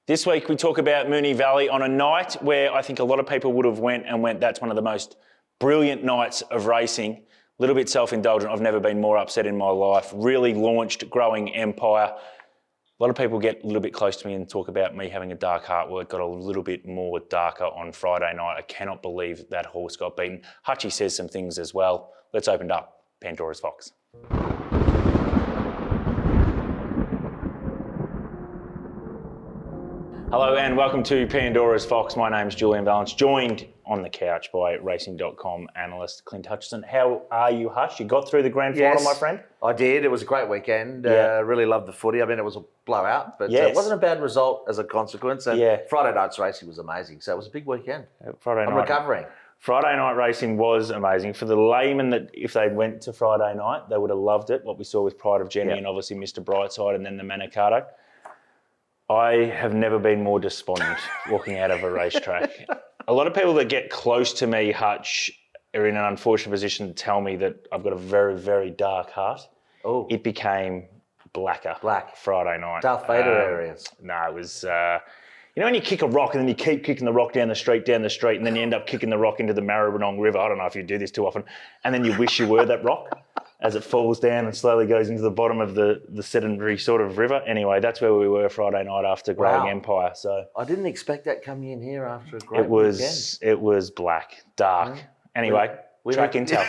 This week we talk about Moonee Valley on a night where I think a lot of people would have went, that's one of the most brilliant nights of racing. A little bit self-indulgent. I've never been more upset in my life. Really launched, growing empire. A lot of people get a little bit close to me and talk about me having a dark heart. Well, it got a little bit more darker on Friday night. I cannot believe that horse got beaten. Hutchi says some things as well. Let's open it up. Pandora's Fox. Hello and welcome to Pandora's Fox. My name's Julian Valence, joined on the couch by racing.com analyst Clint Hutchison. How are you, Hush? You got through the grand final, my friend? I did. It was a great weekend. Really loved the footy. I mean, it was a blowout, but Yes. it wasn't a bad result as a consequence. And Friday night's racing was amazing. So it was a big weekend. I'm recovering. Friday night racing was amazing. For the layman that if they went to Friday night, they would have loved it. What we saw with Pride of Jenny and obviously Mr. Brightside and then the Manicato. I have never been more despondent walking out of a racetrack. A lot of people that get close to me, Hutch, are in an unfortunate position to tell me that I've got a very, very dark heart. Oh. It became black Friday night. Darth Vader areas. No, it was... you know when you kick a rock and then you keep kicking the rock down the street, and then you end up kicking the rock into the Maribyrnong River. I don't know if you do this too often. And then you wish you were that rock as it falls down and slowly goes into the bottom of the sedentary sort of river. Anyway, that's where we were Friday night after growing empire. So I didn't expect that coming in here after a great weekend. It was black, dark. Anyway, track intel.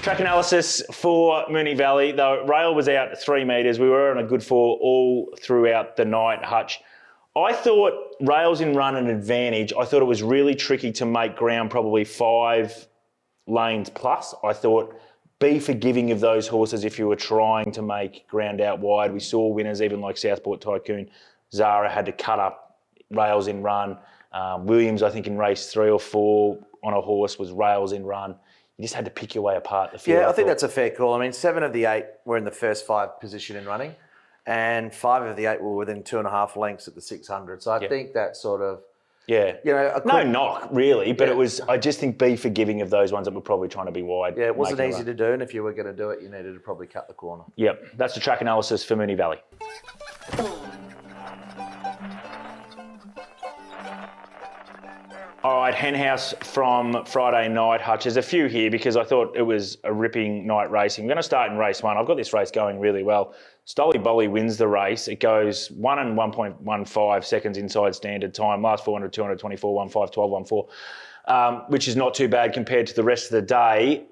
Track analysis for Moonee Valley. The rail was out at 3 metres. We were on a good 4 all throughout the night, Hutch. I thought rails in run an advantage. I thought it was really tricky to make ground probably 5 lanes plus. I thought be forgiving of those horses if you were trying to make ground out wide. We saw winners even like Southport Tycoon. Zara had to cut up rails in run. Williams, I think in race 3 or 4 on a horse was rails in run. You just had to pick your way apart the field. Yeah, I think that's a fair call. I mean, 7 of the 8 were in the first 5 position in running, and 5 of the 8 were within 2.5 lengths at the 600. So I think that sort of, no knock really, but it was. I just think be forgiving of those ones that were probably trying to be wide. Yeah, it wasn't easy to do, and if you were going to do it, you needed to probably cut the corner. Yep, that's the track analysis for Moonee Valley. All right, Hen House from Friday night, Hutch. There's a few here because I thought it was a ripping night racing. We're going to start in race 1. I've got this race going really well. Stolly Bolly wins the race. It goes 1 and 1.15 seconds inside standard time. Last 400, 224, 15, 12, 14, which is not too bad compared to the rest of the day.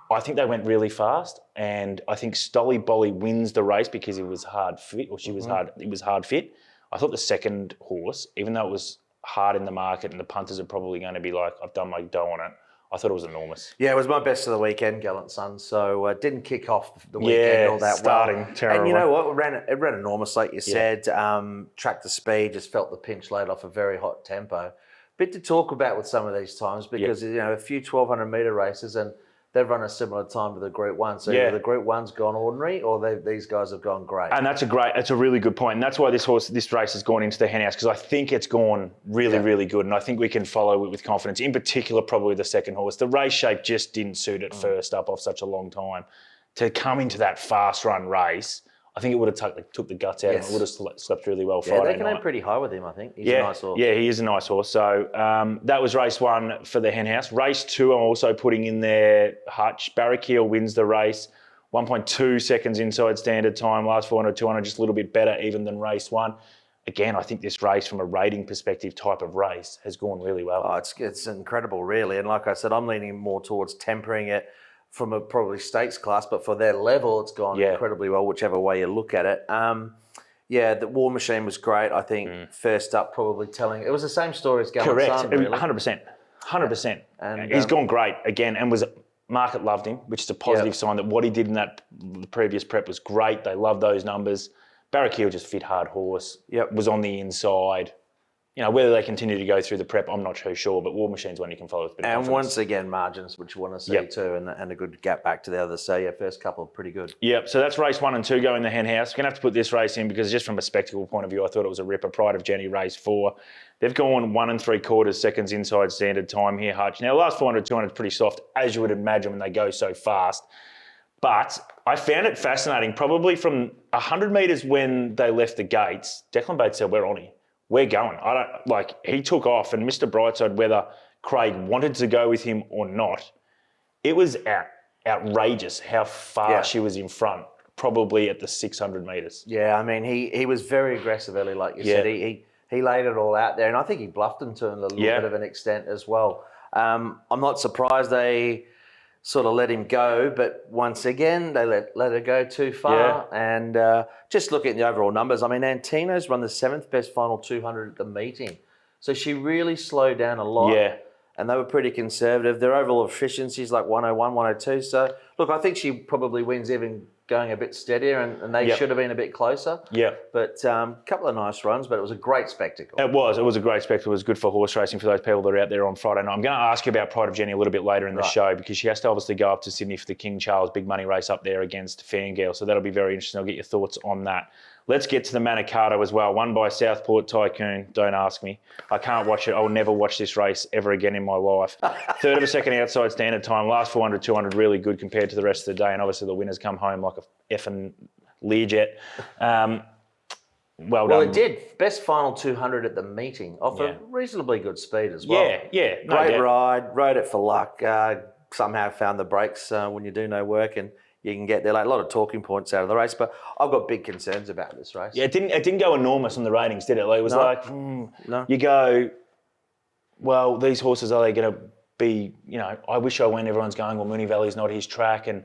I think they went really fast, and I think Stolly Bolly wins the race because he was hard fit, or she was hard. It was hard fit. I thought the second horse, even though it was hard in the market and the punters are probably going to be like, I've done my dough on it, I thought it was enormous. Yeah, it was my best of the weekend, Gallant Son. So it didn't kick off the weekend all that starting well. terrible. And you know what? It ran enormous, like you said. Tracked the speed, just felt the pinch laid off a very hot tempo. Bit to talk about with some of these times because, you know, a few 1,200 metre races and they've run a similar time to the Group 1. So either the Group 1's gone ordinary or these guys have gone great. And that's a really good point. And that's why this race has gone into the Hen House, because I think it's gone really, really good. And I think we can follow it with confidence, in particular probably the second horse. The race shape just didn't suit it first up off such a long time. To come into that fast run race, I think it would have took the guts out and it would have slept really well Friday night. They can aim pretty high with him, I think. He's a nice horse. Yeah, he is a nice horse. So that was race 1 for the Hen House. Race 2, I'm also putting in there, Hutch. Barrackeel wins the race. 1.2 seconds inside standard time. Last 400, 200, just a little bit better even than race 1. Again, I think this race from a rating perspective type of race has gone really well. Oh, it's incredible, really. And like I said, I'm leaning more towards tempering it from a probably stakes class, but for their level, it's gone incredibly well, whichever way you look at it. The War Machine was great. I think first up, probably telling it was the same story as Gallant Son, really. 100%. And he's gone great again, and market loved him, which is a positive sign that what he did in that previous prep was great. They love those numbers. Barrackeel just fit hard horse. Was on the inside. You know, whether they continue to go through the prep, I'm not too sure, but War Machine's one you can follow with a bit of confidence. And once again, margins, which you want to see too, and a good gap back to the others. So, first couple are pretty good. Yep, so that's race 1 and 2 going in the Hen House. We're going to have to put this race in because just from a spectacle point of view, I thought it was a ripper. Pride of Jenny, race 4. They've gone 1 3/4 seconds inside standard time here, Hutch. Now, the last 400, 200 is pretty soft, as you would imagine when they go so fast. But I found it fascinating. Probably from 100 metres when they left the gates, Declan Bates said, "We're on here. We're going." He took off, and Mr. Brightside, whether Craig wanted to go with him or not, it was outrageous how far she was in front, probably at the 600 metres. Yeah, I mean, he was very aggressive early, like you said. He laid it all out there, and I think he bluffed them to a little bit of an extent as well. I'm not surprised they sort of let him go, but once again, they let her go too far. Yeah. And just look at the overall numbers. I mean, Antino's run the 7th best final 200 at the meeting. So she really slowed down a lot. Yeah. And they were pretty conservative. Their overall efficiency is like 101, 102. So, look, I think she probably wins even going a bit steadier, and they should have been a bit closer. Yeah. But a couple of nice runs, but it was a great spectacle. It was a great spectacle. It was good for horse racing for those people that are out there on Friday night. I'm going to ask you about Pride of Jenny a little bit later in the show, because she has to obviously go up to Sydney for the King Charles big money race up there against Fangirl. So that'll be very interesting. I'll get your thoughts on that. Let's get to the Manicato as well. Won by Southport Tycoon. Don't ask me. I can't watch it. I'll never watch this race ever again in my life. Third of a second outside standard time. Last 400, 200, really good compared to the rest of the day. And obviously the winners come home like a effing Learjet. Well done. It did. Best final 200 at the meeting off a reasonably good speed as well. Yeah. No Great doubt. ride. Rode it for luck. Somehow found the brakes when you do no work, and you can get there. Like a lot of talking points out of the race, but I've got big concerns about this race. Yeah, it didn't go enormous on the ratings, did it? Like, it was no. You go, well, these horses, are they going to be, I wish I went, everyone's going, well, Moonee Valley's not his track and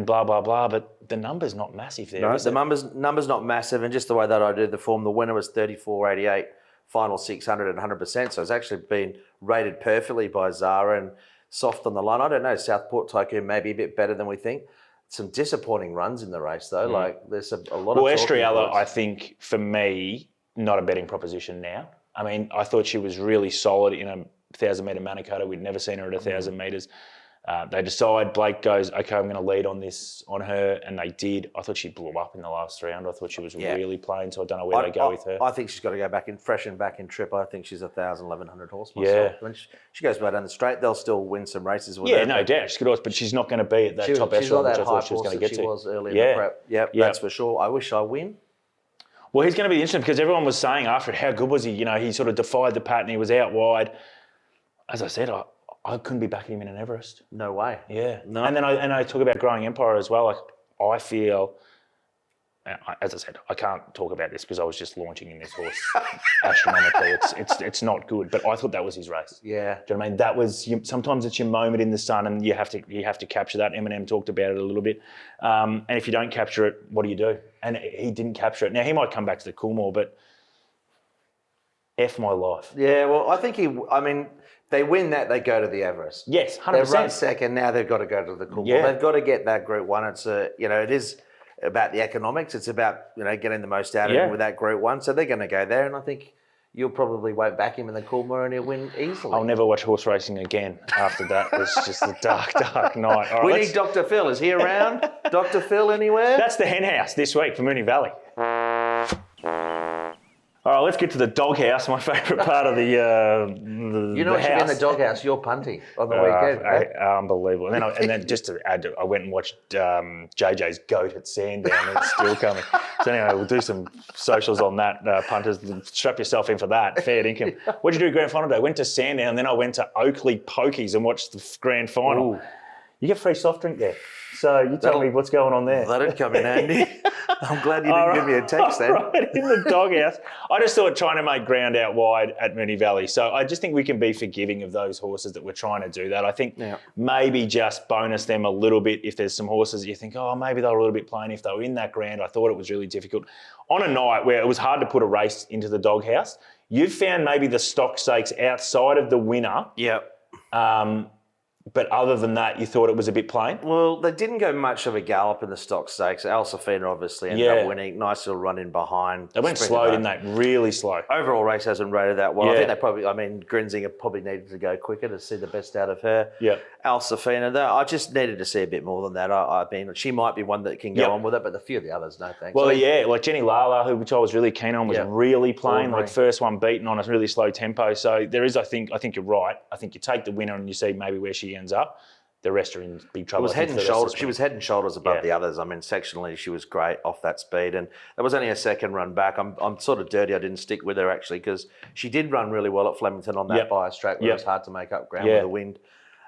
blah, blah, blah, but the number's not massive there, is the it? number's not massive, and just the way that I did the form, the winner was 34.88, final 600 and 100%, so it's actually been rated perfectly by Zara and soft on the line. I don't know, Southport Tycoon may be a bit better than we think. Some disappointing runs in the race, though. Like, there's a lot of... Well, Estriella, I think, for me, not a betting proposition now. I mean, I thought she was really solid in a 1,000-metre Manicato. We'd never seen her at 1,000 metres. They decide, Blake goes, okay, I'm going to lead on her, and they did. I thought she blew up in the last round. I thought she was really playing, so I don't know where they go with her. I think she's got to go back in, freshen back in trip. I think she's 1,000, 1,100 horse myself. When she goes back down the straight, they'll still win some races with her. Yeah, no doubt. She's good horse, but she's not going to be at that top echelon, which I thought she was going to get to. She was early in the prep. Yep, that's for sure. I wish I win. Well, he's going to be interesting because everyone was saying after it, how good was he? He sort of defied the pattern. He was out wide. As I said, I couldn't be backing him in an Everest. No way. Yeah. No. And then I talk about growing empire as well. Like, I feel, as I said, I can't talk about this because I was just launching in this horse astronomically. It's not good, but I thought that was his race. Yeah. Do you know what I mean? That was sometimes it's your moment in the sun, and you have to capture that. Eminem talked about it a little bit. And if you don't capture it, what do you do? And he didn't capture it. Now he might come back to the Coolmore, but F my life. Yeah. Well, I think they win that, they go to the Everest. Yes, 100%. They run second, now they've got to go to the Coolmore. Yeah. They've got to get that Group 1. It's it is about the economics. It's about, getting the most out of him with that Group 1. So they're going to go there, and I think you'll probably won't back him in the Coolmore and he'll win easily. I'll never watch horse racing again after that. It's just a dark, dark night. All right, we need Dr. Phil. Is he around? Dr. Phil anywhere? That's the Hen House this week for Moonee Valley. All right, let's get to the doghouse, my favourite part of the You know what you get in the doghouse? You're punty on the weekend. Right? Unbelievable. And then just to add, I went and watched JJ's goat at Sandown. It's still coming. So anyway, we'll do some socials on that, punters. Strap yourself in for that. Fair income. What'd you do grand final day? Went to Sandown, then I went to Oakley Pokies and watched the grand final. Ooh. You get free soft drink there. So you tell me what's going on there. That'd come in handy. I'm glad you didn't give me a text then. Right, in the doghouse. I just thought trying to make ground out wide at Moonee Valley. So I just think we can be forgiving of those horses that were trying to do that. I think maybe just bonus them a little bit if there's some horses that you think, maybe they were a little bit plain if they were in that ground. I thought it was really difficult. On a night where it was hard to put a race into the doghouse, you've found maybe the stock stakes outside of the winner. Yep. But other than that, you thought it was a bit plain? Well, they didn't go much of a gallop in the stock stakes. Al Safina obviously ended up winning. Nice little run in behind. They went slow, didn't they? Really slow. Overall race hasn't rated that well. I think they probably, Grinzinger probably needed to go quicker to see the best out of her. Yeah. Al Safina, I just needed to see a bit more than that. I mean, she might be one that can go on with it, but a few of the others, no thanks. Well, like Jenny Lala, which I was really keen on, was really plain, like first one beaten on a really slow tempo. So there is, I think you're right. I think you take the winner and you see maybe where she ends up. the rest are in big trouble. It was head and shoulders. She was head and shoulders above the others. I mean, sectionally, she was great off that speed, and that was only a second run back. I'm sort of dirty. I didn't stick with her actually because she did run really well at Flemington on that bias track where it was hard to make up ground with the wind.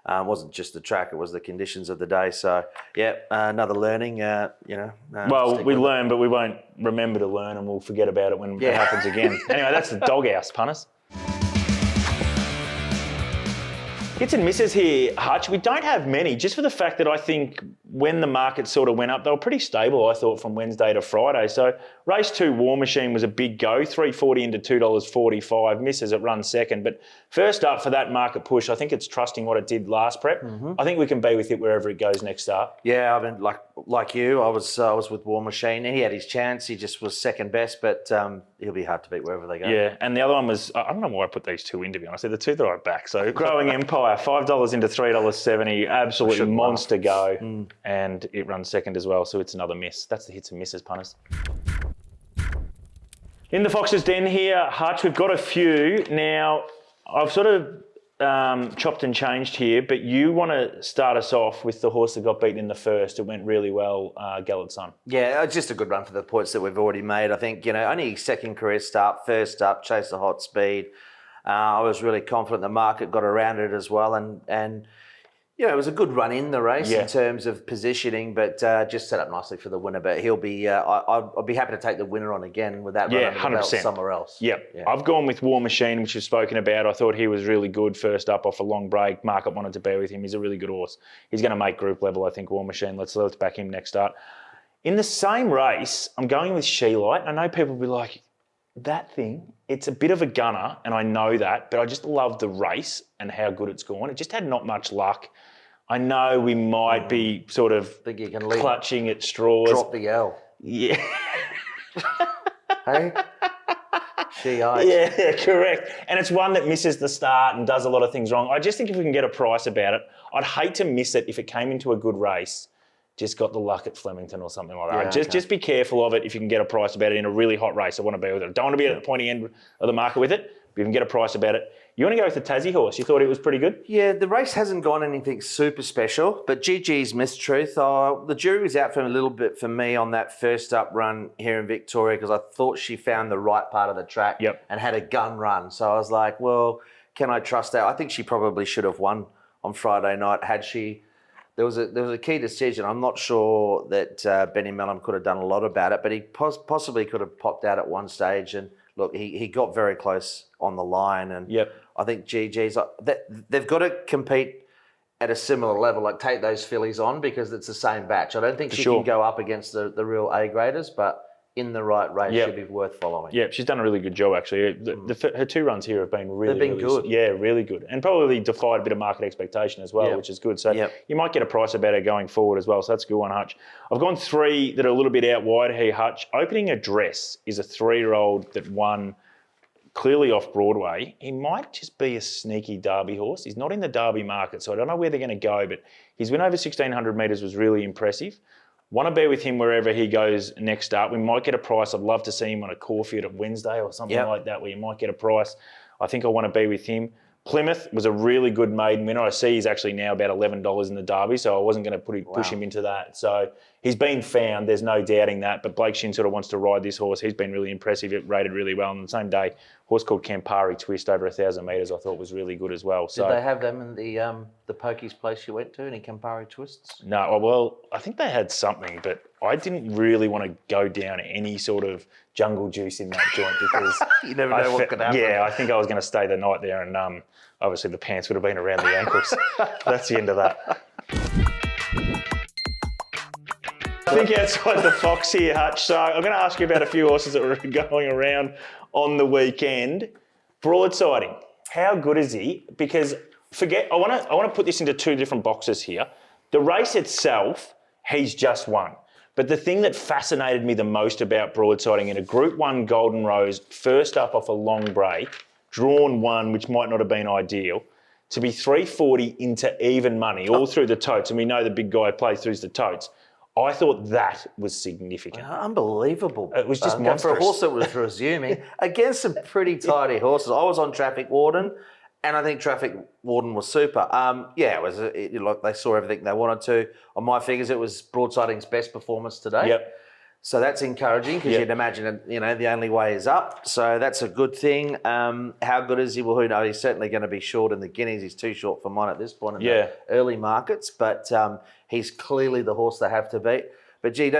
It wasn't just the track; it was the conditions of the day. So, another learning. Well, we learn, but we won't remember to learn, and we'll forget about it when it happens again. Anyway, that's the doghouse, punters. Hits and misses here, Hutch. We don't have many, just for the fact that I think when the market sort of went up, they were pretty stable, I thought, from Wednesday to Friday. So race 2, War Machine was a big go, $3.40 into $2.45, misses at run second. But first up for that market push, I think it's trusting what it did last prep. I think we can be with it wherever it goes next start. Yeah, I mean, like you, I was with War Machine, and he had his chance. He just was second best, but he'll be hard to beat wherever they go. Yeah, and the other one was, I don't know why I put these two in, to be honest. They're the two that I back. So Growing Empire, $5 into $3.70, absolutely monster go. And it runs second as well, so it's another miss. That's the hits and misses, punters. In the Fox's Den here, Hutch, we've got a few. Now, I've sort of chopped and changed here, but you want to start us off with the horse that got beaten in the first. It went really well, Gallard Sun. Yeah, it's just a good run for the points that we've already made. I think, only second career start, first up, chased the hot speed. I was really confident the market got around it as well, and it was a good run in the race in terms of positioning, but just set up nicely for the winner. But he'll be, I'll be happy to take the winner on again with that run under the belt somewhere else. Yep. Yeah. I've gone with War Machine, which you've spoken about. I thought he was really good first up off a long break. Market wanted to bear with him. He's a really good horse. He's going to make group level, I think, War Machine. Let's back him next start. In the same race, I'm going with She Light. I know people will be like, that thing, it's a bit of a gunner, and I know that, but I just love the race and how good it's gone. It just had not much luck. I know we might be sort of think you can clutching at straws. Drop the L. Yeah. Hey? She Light. Yeah, correct. And it's one that misses the start and does a lot of things wrong. I just think if we can get a price about it, I'd hate to miss it if it came into a good race, just got the luck at Flemington or something like that. Yeah, just be careful of it if you can get a price about it in a really hot race. I want to be with it. I don't want to be at the pointy end of the market with it, but you can get a price about it. You want to go with the Tassie horse? You thought it was pretty good? Yeah, the race hasn't gone anything super special, but GG's Mistruth, the jury was out for a little bit for me on that first up run here in Victoria because I thought she found the right part of the track and had a gun run. So I was like, well, can I trust that? I think she probably should have won on Friday night had she. There was a key decision. I'm not sure that Benny Mellon could have done a lot about it, but he possibly could have popped out at one stage. And look, he got very close on the line. And I think GG's, they've got to compete at a similar level, like take those fillies on because it's the same batch. I don't think she can go up against the real A graders, but in the right race, she'd be worth following. Yeah, she's done a really good job, actually. Her two runs here have been really good. Yeah, really good. And probably defied a bit of market expectation as well, which is good. So you might get a price about her going forward as well. So that's a good one, Hutch. I've gone three that are a little bit out wide here, Hutch. Opening Address is a 3-year-old that won clearly off Broadway. He might just be a sneaky Derby horse. He's not in the Derby market, so I don't know where they're going to go, but his win over 1,600 metres was really impressive. Want to be with him wherever he goes next up. We might get a price. I'd love to see him on a Caulfield at Wednesday or something like that where you might get a price. I think I want to be with him. Plymouth was a really good maiden winner. I see he's actually now about $11 in the Derby, so I wasn't going to push him into that. So he's been found. There's no doubting that. But Blake Shin sort of wants to ride this horse. He's been really impressive. It rated really well. On the same day, a horse called Campari Twist over 1,000 metres I thought was really good as well. So did they have them in the pokies place you went to, any Campari Twists? No, well, I think they had something, but I didn't really want to go down any sort of jungle juice in that joint because you never know what could happen. Yeah, I think I was going to stay the night there, and obviously the pants would have been around the ankles. That's the end of that. I think outside the Fox here, Hutch. So I'm going to ask you about a few horses that were going around on the weekend. Broadsiding, how good is he? Because I want to put this into two different boxes here. The race itself, he's just won. But the thing that fascinated me the most about Broadsiding in a Group 1 Golden Rose, first up off a long break, drawn one, which might not have been ideal, to be 340 into even money all through the totes, and we know the big guy plays through the totes. I thought that was significant. Unbelievable. It was just monstrous. For a horse that was resuming against some pretty tidy horses. I was on Traffic Warden, And I think Traffic Warden was super. It was. Like they saw everything they wanted to. On my figures, it was Broadsiding's best performance today. Yep. So that's encouraging because you'd imagine, the only way is up. So that's a good thing. How good is he? Well, who knows? He's certainly going to be short in the Guineas. He's too short for mine at this point in the early markets. But he's clearly the horse they have to beat. But gee,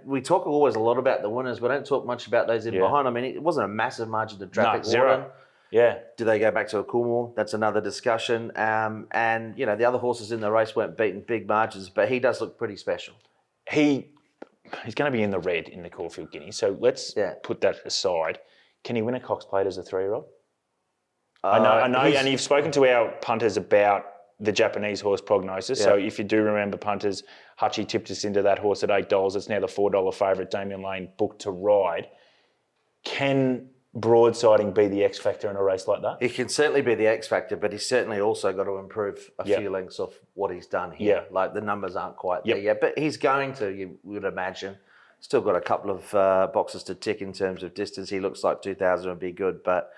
we talk always a lot about the winners, but don't talk much about those in behind. I mean, it wasn't a massive margin to Traffic Warden. Zero. Yeah. Do they go back to a Coolmore? That's another discussion. And the other horses in the race weren't beating big margins, but he does look pretty special. He's going to be in the red in the Caulfield Guineas, so let's put that aside. Can he win a Cox Plate as a 3-year-old? I know, and you've spoken to our punters about the Japanese horse prognosis. So if you do remember punters, Hutchi tipped us into that horse at $8. It's now the $4 favourite, Damien Lane, booked to ride. Can Broadsiding be the X factor in a race like that? He can certainly be the X factor, but he's certainly also got to improve a few lengths off what he's done here. Like the numbers aren't quite there yet, but he's going to, you would imagine. Still got a couple of boxes to tick in terms of distance. He looks like 2000 would be good, but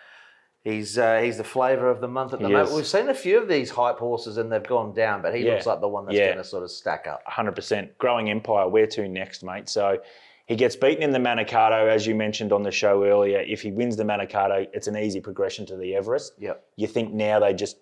he's the flavour of the month at the moment. We've seen a few of these hype horses and they've gone down, but he looks like the one that's going to sort of stack up. 100%. Growing Empire, where to next, mate? So he gets beaten in the Manikato, as you mentioned on the show earlier. If he wins the Manikato, it's an easy progression to the Everest. Yep. You think now they just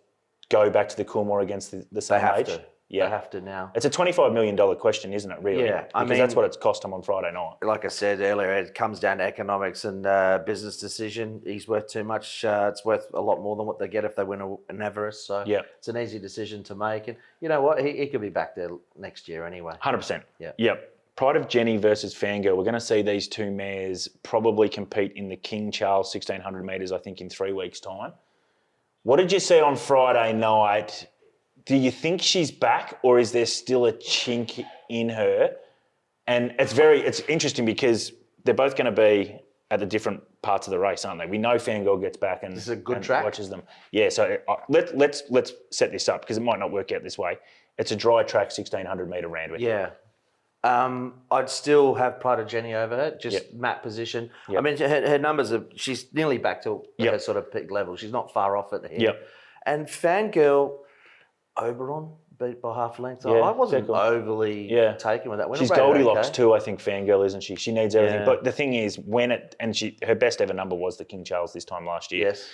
go back to the Coolmore against the same age? They have to now. It's a $25 million question, isn't it, really? Yeah. Because that's what it's cost him on Friday night. Like I said earlier, it comes down to economics and business decision. He's worth too much. It's worth a lot more than what they get if they win an Everest. So it's an easy decision to make. And you know what? He could be back there next year anyway. 100%. Yeah. Yep. Pride of Jenny versus Fangirl. We're going to see these two mares probably compete in the King Charles 1600 metres, I think, in 3 weeks' time. What did you see on Friday night? Do you think she's back, or is there still a chink in her? And it's interesting because they're both going to be at the different parts of the race, aren't they? We know Fangirl gets back and, this is a good track. Watches them. Yeah, so let's set this up because it might not work out this way. It's a dry track 1600 metre Randwick. Yeah. I'd still have Pride of Jenny over her, just map position. I mean, her numbers she's nearly back to her sort of peak level. She's not far off it here. Yep. And Fangirl, Oberon beat by half a length. I wasn't overly taken with that. She's Goldilocks too, I think, Fangirl, isn't she? She needs everything. Yeah. But the thing is, her best ever number was the King Charles this time last year. Yes.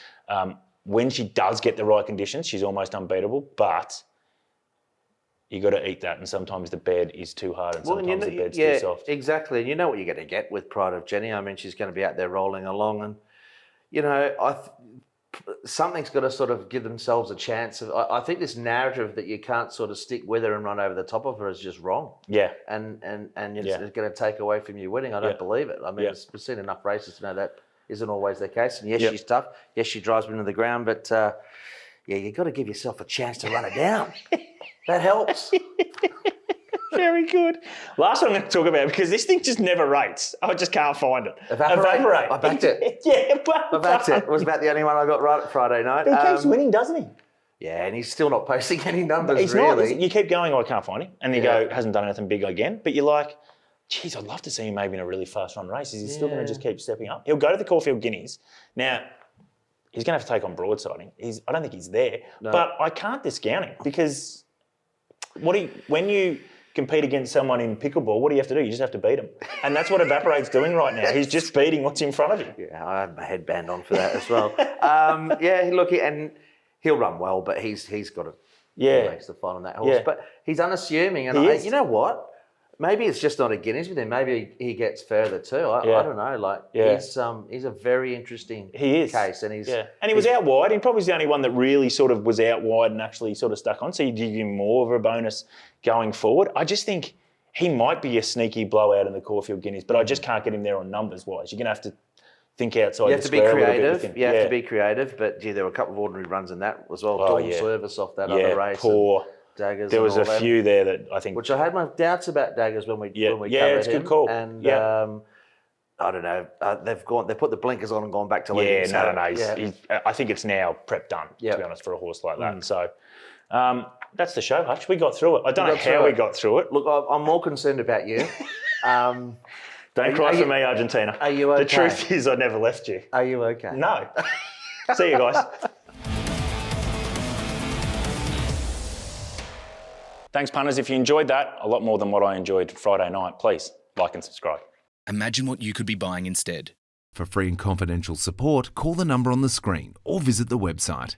When she does get the right conditions, she's almost unbeatable. But you got to eat that, and sometimes the bed is too hard, and sometimes the bed's too soft. Exactly. And you know what you're going to get with Pride of Jenny. I mean, she's going to be out there rolling along, and something's got to sort of give themselves a chance. I think this narrative that you can't sort of stick with her and run over the top of her is just wrong. Yeah. And it's going to take away from you winning. I don't believe it. I mean, we've seen enough races to know that isn't always the case. And yes, she's tough. Yes, she drives me into the ground, but you got to give yourself a chance to run her down. That helps. Very good. Last one I'm going to talk about, because this thing just never rates. I just can't find it. Evaporate. I backed it. I backed it. It was about the only one I got right Friday night. He keeps winning, doesn't he? Yeah, and he's still not posting any numbers, he's really. Not. You keep going, I can't find him. And you go, hasn't done anything big again. But you're like, geez, I'd love to see him maybe in a really fast run race. Is he still going to just keep stepping up? He'll go to the Caulfield Guineas. Now, he's going to have to take on Broadsiding. I don't think he's there. No. But I can't discount him, because when you compete against someone in pickleball, what do you have to do? You just have to beat them. And that's what Evaporate's doing right now. He's just beating what's in front of him. Yeah, I had my headband on for that as well. Look, and he'll run well, but he's got to race the fun on that horse. Yeah. But he's unassuming. And you know what? Maybe it's just not a Guineas with him. Maybe he gets further too. I don't know. He's a very interesting case. And he was out wide. He probably was the only one that really sort of was out wide and actually sort of stuck on. So you give him more of a bonus going forward. I just think he might be a sneaky blowout in the Caulfield Guineas, but I just can't get him there on numbers wise. You're going to have to think outside the square. You have to be creative. You have to be creative. But there were a couple of ordinary runs in that as well. Dawn service off that other race. Poor. Daggers. There was a few there that I think, which I had my doubts about Daggers when we covered it's a good call. And I don't know. They put the blinkers on and gone back to leading. I think it's now prep done. To be honest, for a horse like that. So that's the show, Hutch. We got through it. I don't know how we got through it. Look, I'm more concerned about you. Don't cry for me, Argentina. Are you okay? The truth is, I never left you. Are you okay? No. See you guys. Thanks, punters. If you enjoyed that a lot more than what I enjoyed Friday night, please like and subscribe. Imagine what you could be buying instead. For free and confidential support, call the number on the screen or visit the website.